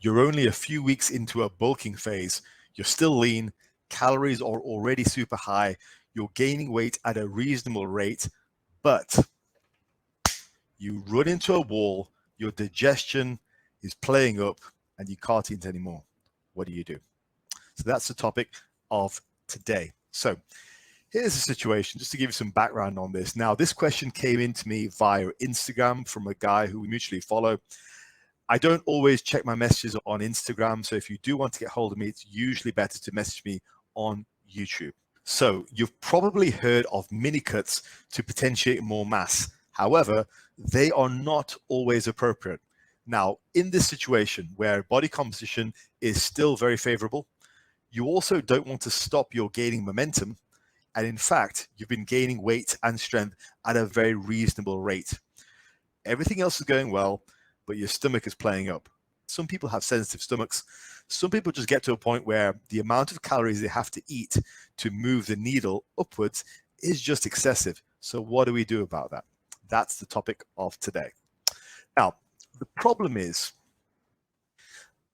You're only a few weeks into a bulking phase. You're still lean. Calories are already super high. You're gaining weight at a reasonable rate, but you run into a wall. Your digestion is playing up and you can't eat anymore. What do you do? So that's the topic of today. So here's the situation, just to give you some background on this. Now, this question came into me via Instagram from a guy who we mutually follow. I don't always check my messages on Instagram, so if you do want to get hold of me, it's usually better to message me on YouTube. So you've probably heard of mini cuts to potentiate more mass. However, they are not always appropriate. Now, in this situation where body composition is still very favorable, you also don't want to stop your gaining momentum. And in fact, you've been gaining weight and strength at a very reasonable rate. Everything else is going well, but your stomach is playing up. Some people have sensitive stomachs. Some people just get to a point where the amount of calories they have to eat to move the needle upwards is just excessive. So what do we do about that? That's the topic of today. Now, the problem is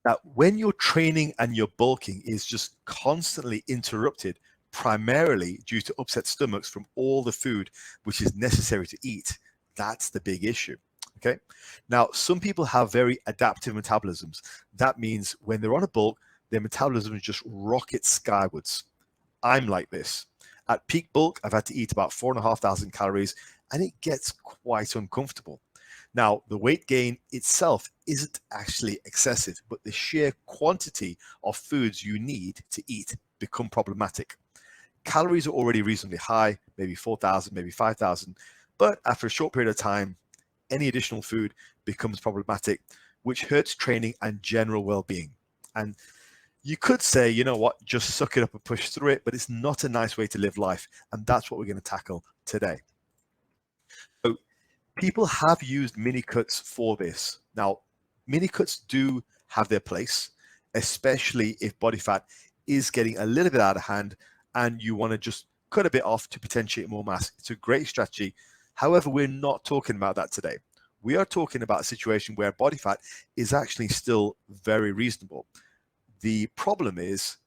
that when your training and your bulking is just constantly interrupted, primarily due to upset stomachs from all the food which is necessary to eat, that's the big issue. Okay. Now, some people have very adaptive metabolisms. That means when they're on a bulk, their metabolism just rockets skywards. I'm like this. At peak bulk, I've had to eat about 4,500 calories, and it gets quite uncomfortable. Now, the weight gain itself isn't actually excessive, but the sheer quantity of foods you need to eat become problematic. Calories are already reasonably high, maybe 4,000, maybe 5,000, but after a short period of time, any additional food becomes problematic, which hurts training and general well-being. And you could say, you know what, just suck it up and push through it, but it's not a nice way to live life. And that's what we're going to tackle today. So people have used mini cuts for this. Now, mini cuts do have their place, especially if body fat is getting a little bit out of hand and you want to just cut a bit off to potentiate more mass. It's a great strategy. However, we're not talking about that today. We are talking about a situation where body fat is actually still very reasonable. The problem is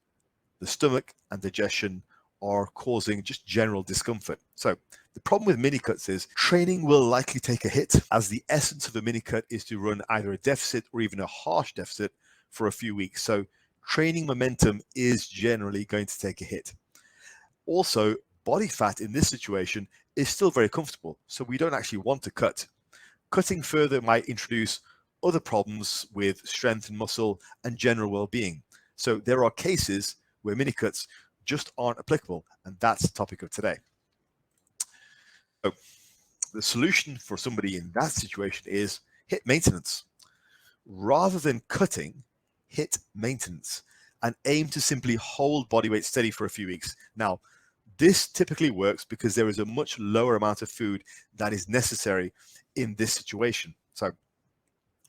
the stomach and digestion are causing just general discomfort. So the problem with mini cuts is training will likely take a hit, as the essence of a mini cut is to run either a deficit or even a harsh deficit for a few weeks. So training momentum is generally going to take a hit. Also, body fat in this situation is still very comfortable, so we don't actually want to cut. Cutting further might introduce other problems with strength and muscle and general well-being. So there are cases where mini cuts just aren't applicable, and that's the topic of today. So the solution for somebody in that situation is hit maintenance. Rather than cutting, hit maintenance and aim to simply hold body weight steady for a few weeks. Now, this typically works because there is a much lower amount of food that is necessary in this situation. So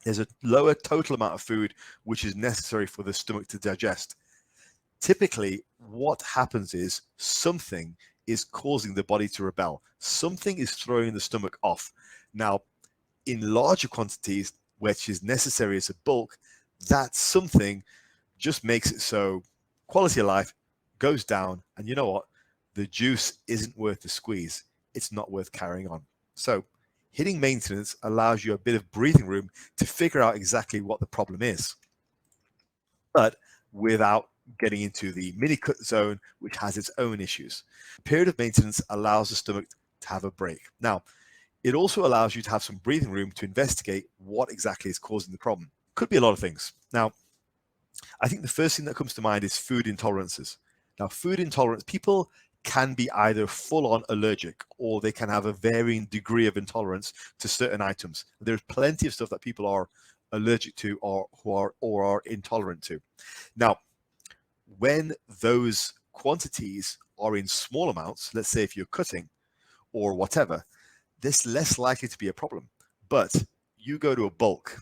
there's a lower total amount of food which is necessary for the stomach to digest. Typically, what happens is something is causing the body to rebel. Something is throwing the stomach off. Now, in larger quantities, which is necessary as a bulk, that something just makes it so quality of life goes down, and you know what? The juice isn't worth the squeeze. It's not worth carrying on. So hitting maintenance allows you a bit of breathing room to figure out exactly what the problem is, but without getting into the mini cut zone, which has its own issues. Period of maintenance allows the stomach to have a break. Now, it also allows you to have some breathing room to investigate what exactly is causing the problem. Could be a lot of things. Now, I think the first thing that comes to mind is food intolerances. Now, food intolerance, people can be either full-on allergic or they can have a varying degree of intolerance to certain items. There's plenty of stuff that people are allergic to or are intolerant to. Now, when those quantities are in small amounts, let's say if you're cutting or whatever, this is less likely to be a problem. But you go to a bulk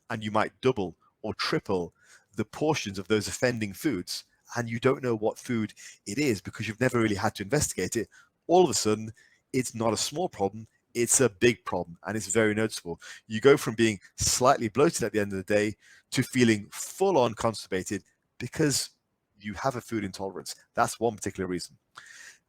and you might double or triple the portions of those offending foods, and you don't know what food it is because you've never really had to investigate it. All of a sudden, it's not a small problem, it's a big problem and it's very noticeable. You go from being slightly bloated at the end of the day to feeling full on constipated because you have a food intolerance. That's one particular reason.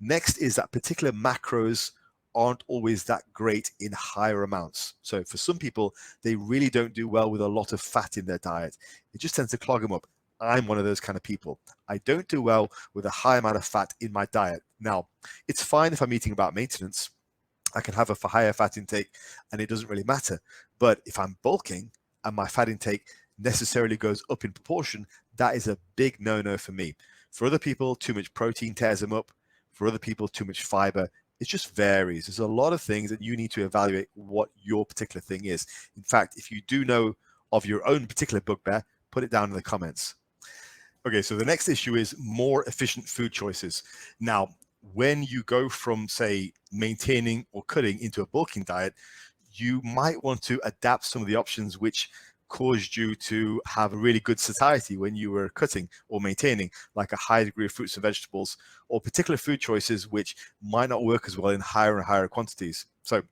Next is that particular macros aren't always that great in higher amounts. So for some people, they really don't do well with a lot of fat in their diet. It just tends to clog them up. I'm one of those kind of people. I don't do well with a high amount of fat in my diet. Now, it's fine if I'm eating about maintenance. I can have a higher fat intake and it doesn't really matter. But if I'm bulking and my fat intake necessarily goes up in proportion, that is a big no-no for me. For other people, too much protein tears them up. For other people, too much fiber. It just varies. There's a lot of things that you need to evaluate what your particular thing is. In fact, if you do know of your own particular bugbear, put it down in the comments. Okay, so the next issue is more efficient food choices. Now, when you go from, say, maintaining or cutting into a bulking diet, you might want to adapt some of the options which caused you to have a really good satiety when you were cutting or maintaining, like a high degree of fruits and vegetables, or particular food choices which might not work as well in higher and higher quantities. So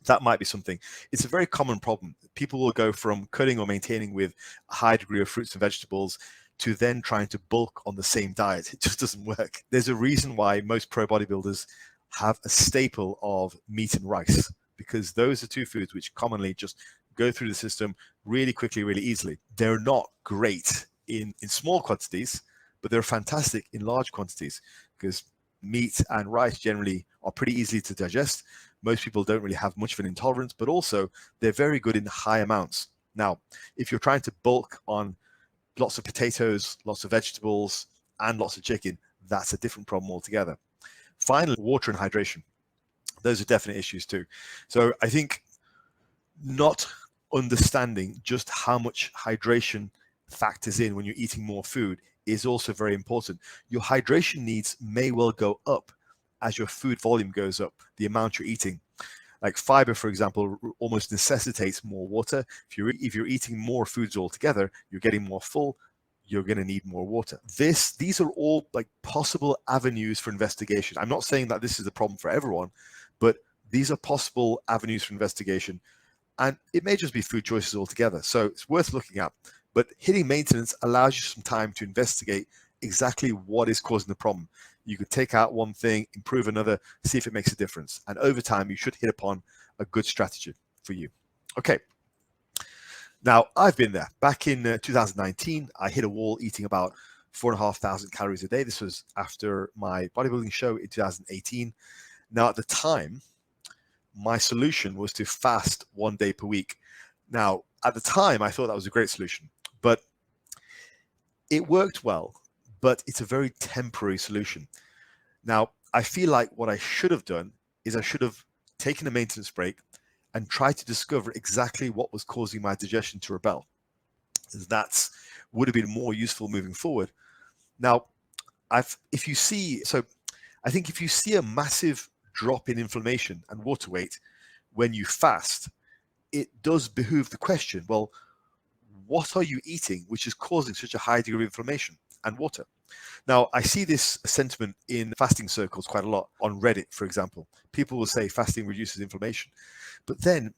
that might be something. It's a very common problem. People will go from cutting or maintaining with a high degree of fruits and vegetables to then trying to bulk on the same diet. It just doesn't work. There's a reason why most pro bodybuilders have a staple of meat and rice, because those are two foods which commonly just go through the system really quickly, really easily. They're not great in small quantities, but they're fantastic in large quantities because meat and rice generally are pretty easily to digest. Most people don't really have much of an intolerance, but also they're very good in high amounts. Now, if you're trying to bulk on lots of potatoes, lots of vegetables, and lots of chicken, that's a different problem altogether. Finally, water and hydration. Those are definite issues too. So I think not understanding just how much hydration factors in when you're eating more food is also very important. Your hydration needs may well go up as your food volume goes up, the amount you're eating. Like fiber, for example, almost necessitates more water. If you're eating more foods altogether, you're getting more full, you're going to need more water. These are all like possible avenues for investigation. I'm not saying that this is the problem for everyone, but these are possible avenues for investigation. And it may just be food choices altogether. So it's worth looking at. But hitting maintenance allows you some time to investigate exactly what is causing the problem. You could take out one thing, improve another, see if it makes a difference. And over time, you should hit upon a good strategy for you. Okay. Now, I've been there. Back in 2019, I hit a wall eating about 4,500 calories a day. This was after my bodybuilding show in 2018. Now, at the time, my solution was to fast 1 day per week. Now, at the time, I thought that was a great solution, but it worked well, but it's a very temporary solution. Now, I feel like what I should have done is I should have taken a maintenance break and tried to discover exactly what was causing my digestion to rebel. That would have been more useful moving forward. Now, I think if you see a massive drop in inflammation and water weight when you fast, it does behoove the question, well, what are you eating which is causing such a high degree of inflammation and water? Now, I see this sentiment in fasting circles quite a lot on Reddit, for example. People will say fasting reduces inflammation, but then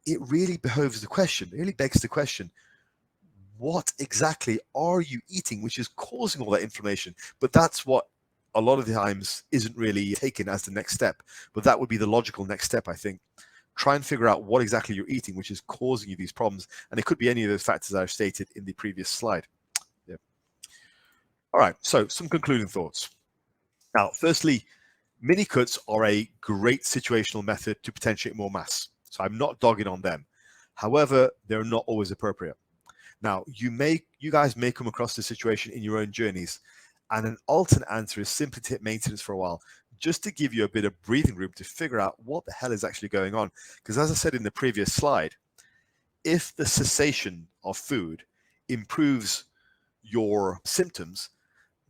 it really behoves the question, it really begs the question, what exactly are you eating which is causing all that inflammation? But that's what a lot of the times isn't really taken as the next step, but that would be the logical next step, I think. Try and figure out what exactly you're eating which is causing you these problems, and it could be any of those factors I've stated in the previous slide. Yeah. All right, so some concluding thoughts. Now, firstly, mini cuts are a great situational method to potentiate more mass, so I'm not dogging on them. However, they're not always appropriate. Now, you guys may come across this situation in your own journeys, and an alternate answer is simply to hit maintenance for a while, just to give you a bit of breathing room to figure out what the hell is actually going on. Because as I said in the previous slide, if the cessation of food improves your symptoms,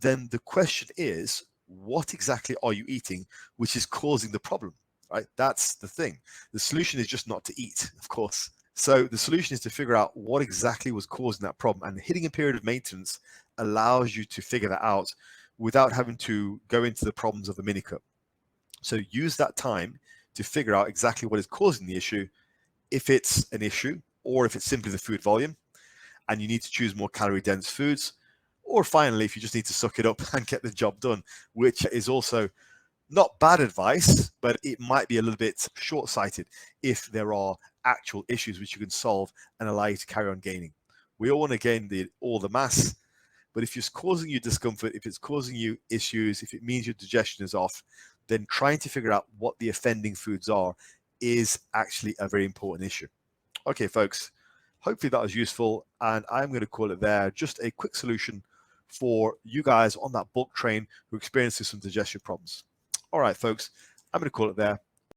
then the question is, what exactly are you eating which is causing the problem, right? That's the thing. The solution is just not to eat, of course. So the solution is to figure out what exactly was causing that problem, and hitting a period of maintenance allows you to figure that out without having to go into the problems of the mini cut. So use that time to figure out exactly what is causing the issue, if it's an issue, or if it's simply the food volume, and you need to choose more calorie-dense foods, or finally, if you just need to suck it up and get the job done, which is also not bad advice, but it might be a little bit short-sighted if there are actual issues which you can solve and allow you to carry on gaining. We all want to gain all the mass, but if it's causing you discomfort, if it's causing you issues, if it means your digestion is off, then trying to figure out what the offending foods are is actually a very important issue. Okay, folks, hopefully that was useful, and I'm going to call it there. Just a quick solution for you guys on that bulk train who are experiencing some digestion problems. All right, folks, I'm going to call it there.